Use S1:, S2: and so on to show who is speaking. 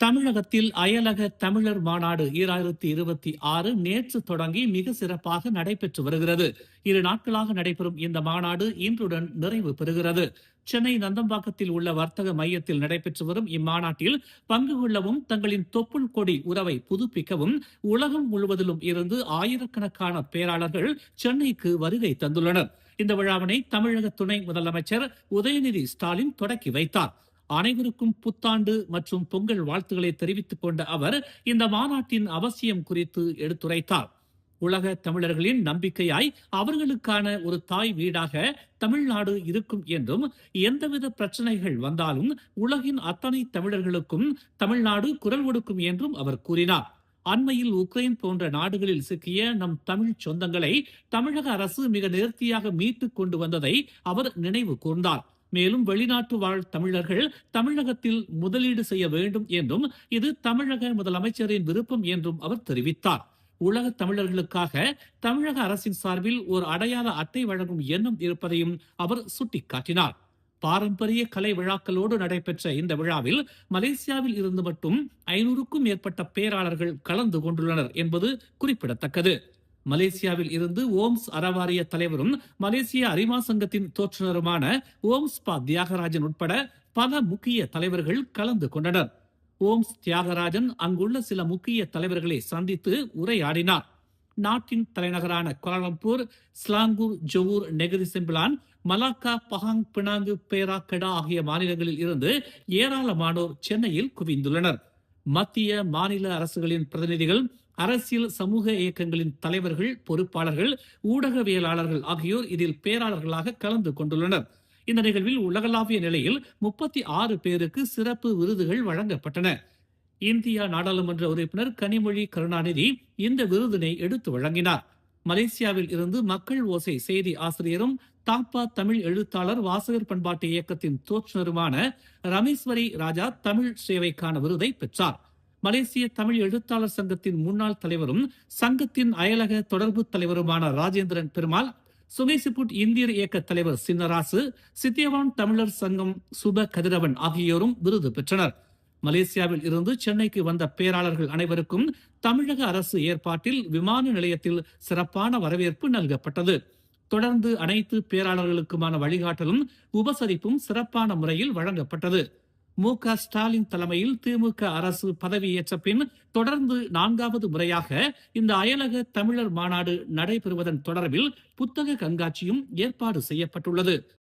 S1: தமிழகத்தில் அயலக தமிழர் மாநாடு 2026 நேற்று தொடங்கி மிக சிறப்பாக நடைபெற்று வருகிறது. 2 நாட்களாக நடைபெறும் இந்த மாநாடு இன்றுடன் நிறைவு பெறுகிறது. சென்னை நந்தம்பாக்கத்தில் உள்ள வர்த்தக மையத்தில் நடைபெற்று வரும் இம்மாநாட்டில் பங்கு கொள்ளவும் தங்களின் தொப்புள் கொடி உறவை புதுப்பிக்கவும் உலகம் முழுவதிலும் இருந்து ஆயிரக்கணக்கான பேராளர்கள் சென்னைக்கு வருகை தந்துள்ளனர். இந்த விழாவினை தமிழக துணை முதலமைச்சர் உதயநிதி ஸ்டாலின் தொடக்கி வைத்தார். அனைவருக்கும் புத்தாண்டு மற்றும் பொங்கல் வாழ்த்துக்களை தெரிவித்துக் கொண்ட அவர் இந்த மாநாட்டின் அவசியம் குறித்து எடுத்துரைத்தார். உலக தமிழர்களின் நம்பிக்கையாய் அவர்களுக்கான ஒரு தாய் வீடாக தமிழ்நாடு இருக்கும் என்றும், எந்தவித பிரச்சனைகள் வந்தாலும் உலகின் அத்தனை தமிழர்களுக்கும் தமிழ்நாடு குரல் கொடுக்கும் என்றும் அவர் கூறினார். அண்மையில் உக்ரைன் போன்ற நாடுகளில் சிக்கிய நம் தமிழ் சொந்தங்களை தமிழக அரசு மிக நேர்த்தியாக மீட்டுக் கொண்டு வந்ததை அவர் நினைவு கூர்ந்தார். மேலும் வெளிநாட்டு வாழ் தமிழர்கள் தமிழகத்தில் முதலீடு செய்ய வேண்டும் என்றும், இது தமிழக முதலமைச்சரின் விருப்பம் என்றும் அவர் தெரிவித்தார். உலக தமிழர்களுக்காக தமிழக அரசின் சார்பில் ஒரு அடையாள அட்டை வழங்கும் எண்ணம் இருப்பதையும் அவர் சுட்டிக்காட்டினார். பாரம்பரிய கலை விழாக்களோடு நடைபெற்ற இந்த விழாவில் மலேசியாவில் இருந்து மட்டும் 500க்கும் மேற்பட்ட பேராளர்கள் கலந்து கொண்டுள்ளனர் என்பது குறிப்பிடத்தக்கது. மலேசியாவில் இருந்து ஓம்ஸ் அறவாரிய தலைவரும் மலேசிய அரிமா சங்கத்தின் தோற்றுநருமான ஓம்ஸ் பா தியாகராஜன் உட்பட பல முக்கிய தலைவர்கள் கலந்து கொண்டனர். ஓம்ஸ் தியாகராஜன் அங்குள்ள சில முக்கிய தலைவர்களை சந்தித்து உரையாடினார். நாட்டின் தலைநகரான Kuala Lumpur, Selangor, Johor, Negeri Sembilan, Malacca, Pahang, Penang, Perak, Kedah ஆகிய மாநிலங்களில் இருந்து ஏராளமானோர் சென்னையில் குவிந்துள்ளனர். மத்திய மாநில அரசுகளின் பிரதிநிதிகள், அரசியல் சமூக இயக்கங்களின் தலைவர்கள், பொறுப்பாளர்கள், ஊடகவியலாளர்கள் ஆகியோர் இதில் பேராளர்களாக கலந்து கொண்டுள்ளனர். இந்த நிகழ்வில் உலகளாவிய நிலையில் 36 பேருக்கு சிறப்பு விருதுகள் வழங்கப்பட்டன. இந்தியா நாடாளுமன்ற உறுப்பினர் கனிமொழி கருணாநிதி இந்த விருதினை எடுத்து வழங்கினார். மலேசியாவில் இருந்து மக்கள் ஓசை செய்தி ஆசிரியரும் தாப்பா தமிழ் எழுத்தாளர் வாசகர் பண்பாட்டு இயக்கத்தின் தோற்றுநருமான ரமேஸ்வரி ராஜா தமிழ் சேவைக்கான விருதை பெற்றார். மலேசிய தமிழ் எழுத்தாளர் சங்கத்தின் முன்னாள் தலைவரும் சங்கத்தின் அயலக தொடர்பு தலைவருமான ராஜேந்திரன் பெருமாள், சுகைசிப்புட் இந்தியர் இயக்க தலைவர் சின்னராசு, சித்தியவான் தமிழர் சங்கம் சுப கதிரவன் ஆகியோரும் விருது பெற்றனர். மலேசியாவில் இருந்து சென்னைக்கு வந்த பேராளர்கள் அனைவருக்கும் தமிழக அரசு ஏற்பாட்டில் விமான நிலையத்தில் சிறப்பான வரவேற்பு நல்கப்பட்டது. தொடர்ந்து அனைத்து பேராளர்களுக்குமான வழிகாட்டலும் உபசரிப்பும் சிறப்பான முறையில் வழங்கப்பட்டது. மு.க. ஸ்டாலின் தலைமையில் திமுக அரசு பதவியேற்ற பின் தொடர்ந்து 4வது முறையாக இந்த அயலக தமிழர் மாநாடு நடைபெறுவதன் தொடர்பில் புத்தக கண்காட்சியும் ஏற்பாடு செய்யப்பட்டுள்ளது.